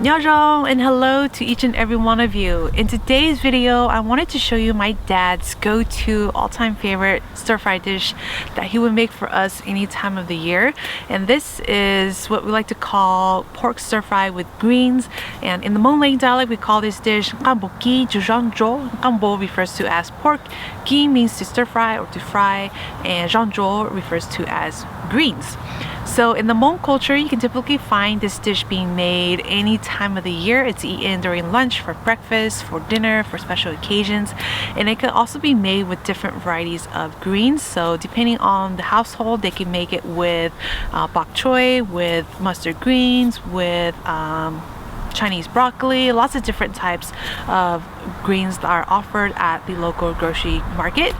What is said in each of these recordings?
Nyob Zoo and hello to each and every one of you. In today's video, I wanted to show you my dad's go-to all-time favorite stir-fry dish that he would make for us any time of the year. And this is what we like to call pork stir-fry with greens. And in the Hmong dialect, we call this dish Nqaj Kib Nrug. Nqaj refers to as pork, Kib means to stir-fry or to fry, and Nrug refers to as greens. So in the Hmong culture, you can typically find this dish being made any time of the year. It's eaten during lunch, for breakfast, for dinner, for special occasions, and it can also be made with different varieties of greens. So depending on the household, they can make it with bok choy, with mustard greens, with Chinese broccoli, lots of different types of greens that are offered at the local grocery market.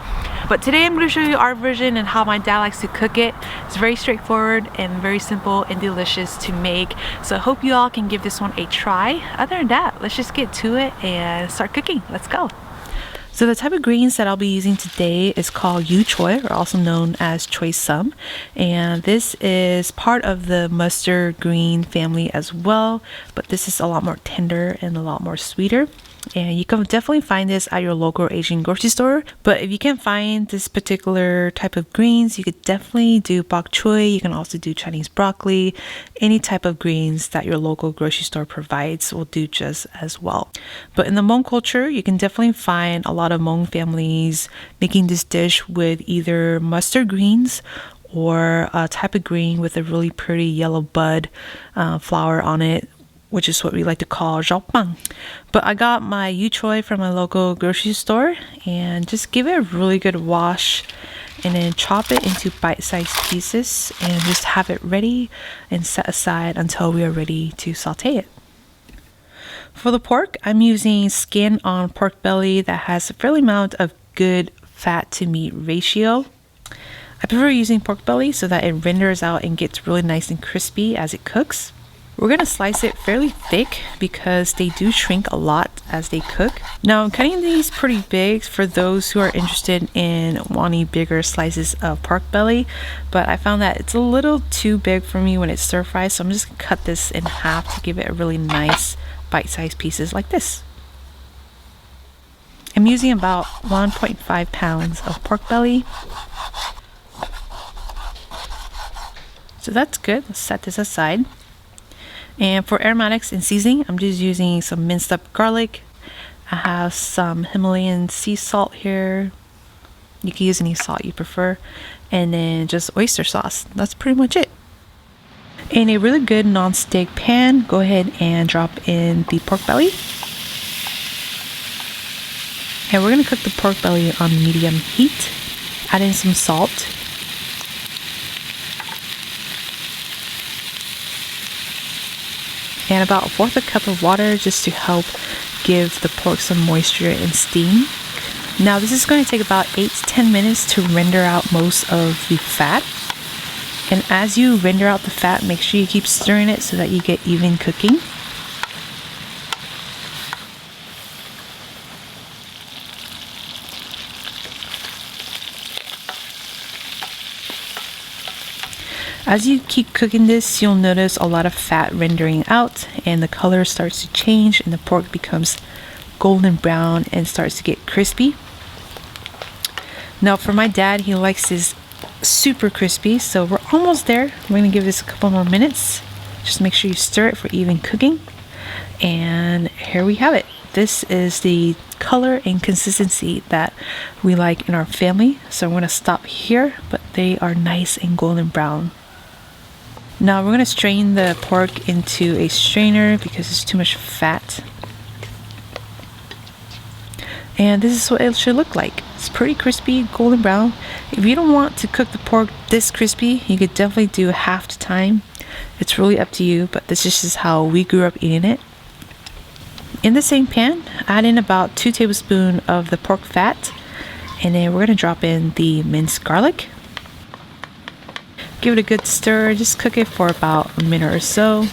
But today I'm going to show you our version and how my dad likes to cook it. It's very straightforward and very simple and delicious to make. So I hope you all can give this one a try. Other than that, let's just get to it and start cooking. Let's go. So the type of greens that I'll be using today is called yu choy, or also known as choy sum, and this is part of the mustard green family as well, but this is a lot more tender and a lot more sweeter. And you can definitely find this at your local Asian grocery store. But if you can't find this particular type of greens, you could definitely do bok choy. You can also do Chinese broccoli. Any type of greens that your local grocery store provides will do just as well. But in the Hmong culture, you can definitely find a lot of Hmong families making this dish with either mustard greens or a type of green with a really pretty yellow bud flower on it, which is what we like to call zhaopang. But I got my yu choy from my local grocery store and just give it a really good wash and then chop it into bite-sized pieces and just have it ready and set aside until we are ready to saute it. For the pork, I'm using skin on pork belly that has a fairly amount of good fat to meat ratio. I prefer using pork belly so that it renders out and gets really nice and crispy as it cooks. We're going to slice it fairly thick because they do shrink a lot as they cook. Now I'm cutting these pretty big for those who are interested in wanting bigger slices of pork belly, but I found that it's a little too big for me when it's stir fried, so I'm just going to cut this in half to give it a really nice bite-sized pieces like this. I'm using about 1.5 pounds of pork belly. So that's good. Let's set this aside. And for aromatics and seasoning, I'm just using some minced up garlic. I have some Himalayan sea salt here. You can use any salt you prefer. And then just oyster sauce. That's pretty much it. In a really good non-stick pan, go ahead and drop in the pork belly. And we're going to cook the pork belly on medium heat. Add in some salt. And about 1/4 cup of water just to help give the pork some moisture and steam. Now this is going to take about 8 to 10 minutes to render out most of the fat. And as you render out the fat, make sure you keep stirring it so that you get even cooking. As you keep cooking this, you'll notice a lot of fat rendering out and the color starts to change and the pork becomes golden brown and starts to get crispy. Now for my dad, he likes this super crispy, so we're almost there. We're going to give this a couple more minutes. Just make sure you stir it for even cooking. And here we have it. This is the color and consistency that we like in our family. So I'm going to stop here, but they are nice and golden brown. Now we're going to strain the pork into a strainer because there's too much fat. And this is what it should look like. It's pretty crispy, golden brown. If you don't want to cook the pork this crispy, you could definitely do half the time. It's really up to you, but this is just how we grew up eating it. In the same pan, add in about 2 tablespoons of the pork fat. And then we're going to drop in the minced garlic. Give it a good stir, just cook it for about a minute or so.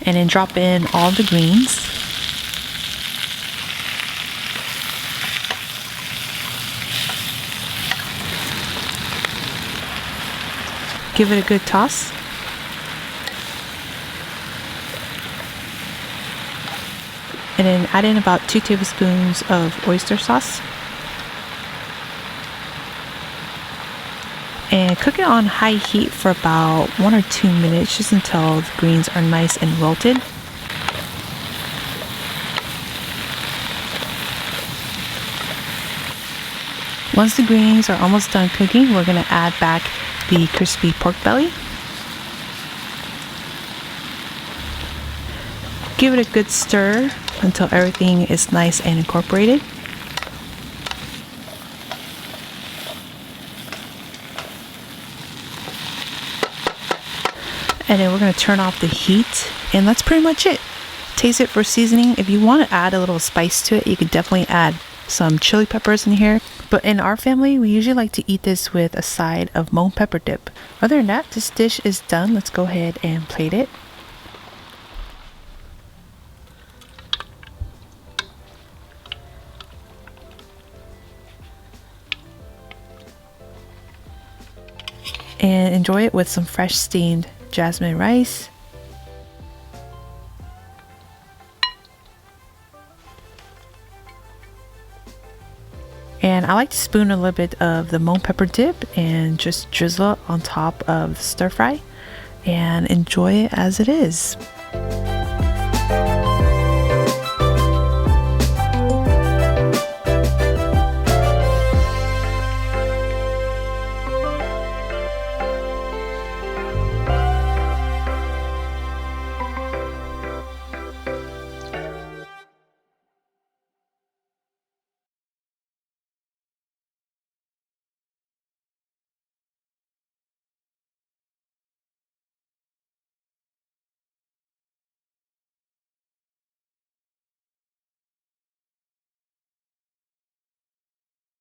And then drop in all the greens. Give it a good toss. And then add in about 2 tablespoons of oyster sauce. And cook it on high heat for about 1 or 2 minutes, just until the greens are nice and wilted. Once the greens are almost done cooking, we're going to add back the crispy pork belly. Give it a good stir until everything is nice and incorporated. And then we're going to turn off the heat, and that's pretty much it. Taste it for seasoning. If you want to add a little spice to it, you could definitely add some chili peppers in here. But in our family, we usually like to eat this with a side of Hmong pepper dip. Other than that, this dish is done. Let's go ahead and plate it. And enjoy it with some fresh steamed jasmine rice. And I like to spoon a little bit of the Hmong pepper dip and just drizzle it on top of the stir fry and enjoy it as it is.